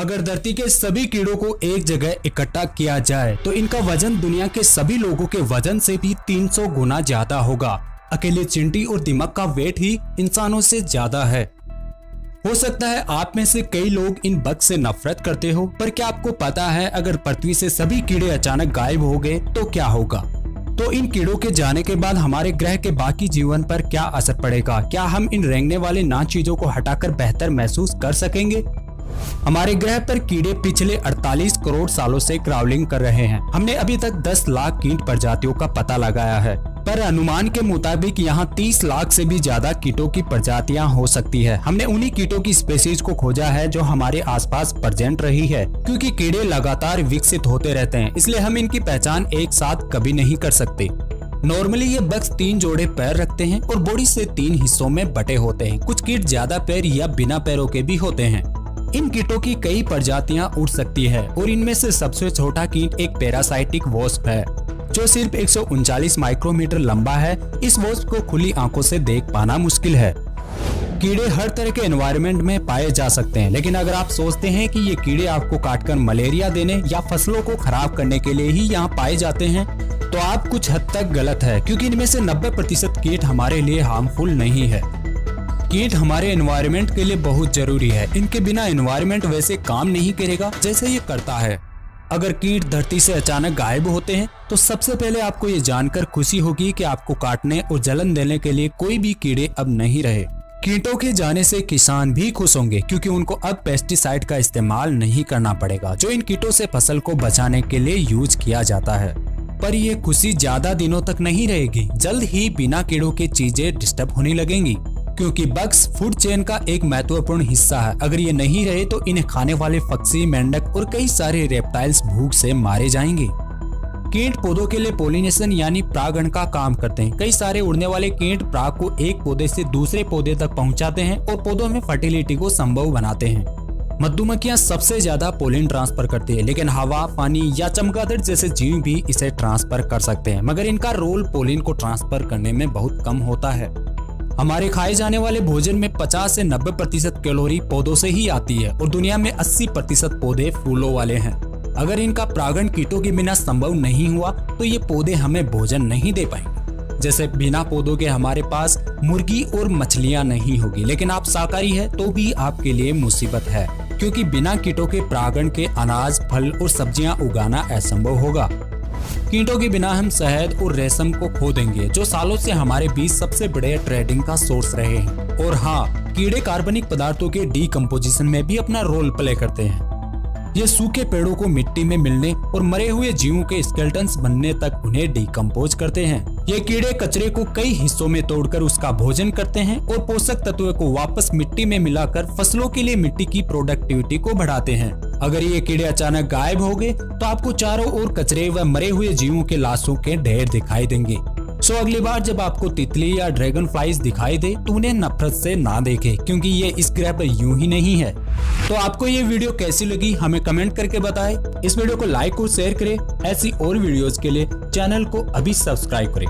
अगर धरती के सभी कीड़ों को एक जगह इकट्ठा किया जाए तो इनका वजन दुनिया के सभी लोगों के वजन से भी 300 गुना ज्यादा होगा। अकेले चींटी और दीमक का वेट ही इंसानों से ज्यादा है। हो सकता है आप में से कई लोग इन बग से नफरत करते हो, पर क्या आपको पता है अगर पृथ्वी से सभी कीड़े अचानक गायब हो गए तो क्या होगा? तो इन कीड़ों के जाने के बाद हमारे ग्रह के बाकी जीवन पर क्या असर पड़ेगा? क्या हम इन रेंगने वाले ना चीजों को हटाकर बेहतर महसूस कर सकेंगे? हमारे ग्रह पर कीड़े पिछले 48 करोड़ सालों से क्राउलिंग कर रहे हैं। हमने अभी तक 10 लाख कीट प्रजातियों का पता लगाया है, पर अनुमान के मुताबिक यहाँ 30 लाख से भी ज्यादा कीटों की प्रजातियाँ हो सकती है। हमने उन्हीं कीटों की स्पेसीज को खोजा है जो हमारे आसपास प्रेजेंट रही है। क्योंकि कीड़े लगातार विकसित होते रहते हैं, इसलिए हम इनकी पहचान एक साथ कभी नहीं कर सकते। नॉर्मली ये बग्स 3 जोड़े पैर रखते हैं और बॉडी से 3 हिस्सों में बटे होते हैं। कुछ कीट ज्यादा पैर या बिना पैरों के भी होते हैं। इन कीटों की कई प्रजातियां उड़ सकती है और इनमें से सबसे छोटा कीट एक पैरासाइटिक वॉस्प है जो सिर्फ 139 माइक्रोमीटर लंबा है। इस वॉस्प को खुली आंखों से देख पाना मुश्किल है। कीड़े हर तरह के एनवायरनमेंट में पाए जा सकते हैं, लेकिन अगर आप सोचते हैं कि ये कीड़े आपको काटकर मलेरिया देने या फसलों को खराब करने के लिए ही यहाँ पाए जाते हैं तो आप कुछ हद तक गलत है, क्योंकि इनमें से 90% कीट हमारे लिए हार्मफुल नहीं है। कीट हमारे एनवायरनमेंट के लिए बहुत जरूरी है। इनके बिना एनवायरनमेंट वैसे काम नहीं करेगा जैसे ये करता है। अगर कीट धरती से अचानक गायब होते हैं तो सबसे पहले आपको ये जानकर खुशी होगी कि आपको काटने और जलन देने के लिए कोई भी कीड़े अब नहीं रहे। कीटों के जाने से किसान भी खुश होंगे, क्योंकि उनको अब पेस्टिसाइड का इस्तेमाल नहीं करना पड़ेगा जो इन कीटों से फसल को बचाने के लिए यूज किया जाता है। पर ये खुशी ज्यादा दिनों तक नहीं रहेगी। जल्द ही बिना कीड़ों की चीजें डिस्टर्ब होने लगेंगी, क्योंकि बग्स फूड चेन का एक महत्वपूर्ण हिस्सा है। अगर ये नहीं रहे तो इन्हें खाने वाले पक्षी, मेंढक और कई सारे रेप्टाइल्स भूख से मारे जाएंगे। कीट पौधों के लिए पोलिनेशन यानी परागण का काम करते हैं। कई सारे उड़ने वाले कीट पराग को एक पौधे से दूसरे पौधे तक पहुंचाते हैं और पौधों में फर्टिलिटी को संभव बनाते हैं। मधुमक्खियां सबसे ज्यादा पोलिन ट्रांसफर करती है, लेकिन हवा, पानी या चमगादड़ जैसे जीव भी इसे ट्रांसफर कर सकते हैं, मगर इनका रोल पोलिन को ट्रांसफर करने में बहुत कम होता है। हमारे खाए जाने वाले भोजन में 50 से 90% कैलोरी पौधों से ही आती है और दुनिया में 80% पौधे फूलों वाले हैं। अगर इनका परागण कीटों के बिना संभव नहीं हुआ तो ये पौधे हमें भोजन नहीं दे पाएंगे। जैसे बिना पौधों के हमारे पास मुर्गी और मछलियां नहीं होगी, लेकिन आप शाकाहारी है तो भी आपके लिए मुसीबत है, क्योंकि बिना कीटों के परागण के अनाज, फल और सब्जियां उगाना असंभव होगा। कीटों के बिना हम शहद और रेशम को खो देंगे, जो सालों से हमारे बीच सबसे बड़े ट्रेडिंग का सोर्स रहे हैं। और हाँ, कीड़े कार्बनिक पदार्थों के डीकम्पोजिशन में भी अपना रोल प्ले करते हैं। ये सूखे पेड़ों को मिट्टी में मिलने और मरे हुए जीवों के स्केलेटन्स बनने तक उन्हें डीकम्पोज करते हैं। ये कीड़े कचरे को कई हिस्सों में तोड़कर उसका भोजन करते हैं और पोषक तत्वों को वापस मिट्टी में मिलाकर फसलों के लिए मिट्टी की प्रोडक्टिविटी को बढ़ाते हैं। अगर ये कीड़े अचानक गायब हो गए तो आपको चारों ओर कचरे व मरे हुए जीवों के लाशों के ढेर दिखाई देंगे। सो अगली बार जब आपको तितली या ड्रैगन फ्लाइज दिखाई दे तो उन्हें नफरत से ना देखें, क्योंकि ये इस ग्रह पर यूं ही नहीं है। तो आपको ये वीडियो कैसी लगी हमें कमेंट करके बताएं। इस वीडियो को लाइक और शेयर करें। ऐसी और वीडियोस के लिए चैनल को अभी सब्सक्राइब करें।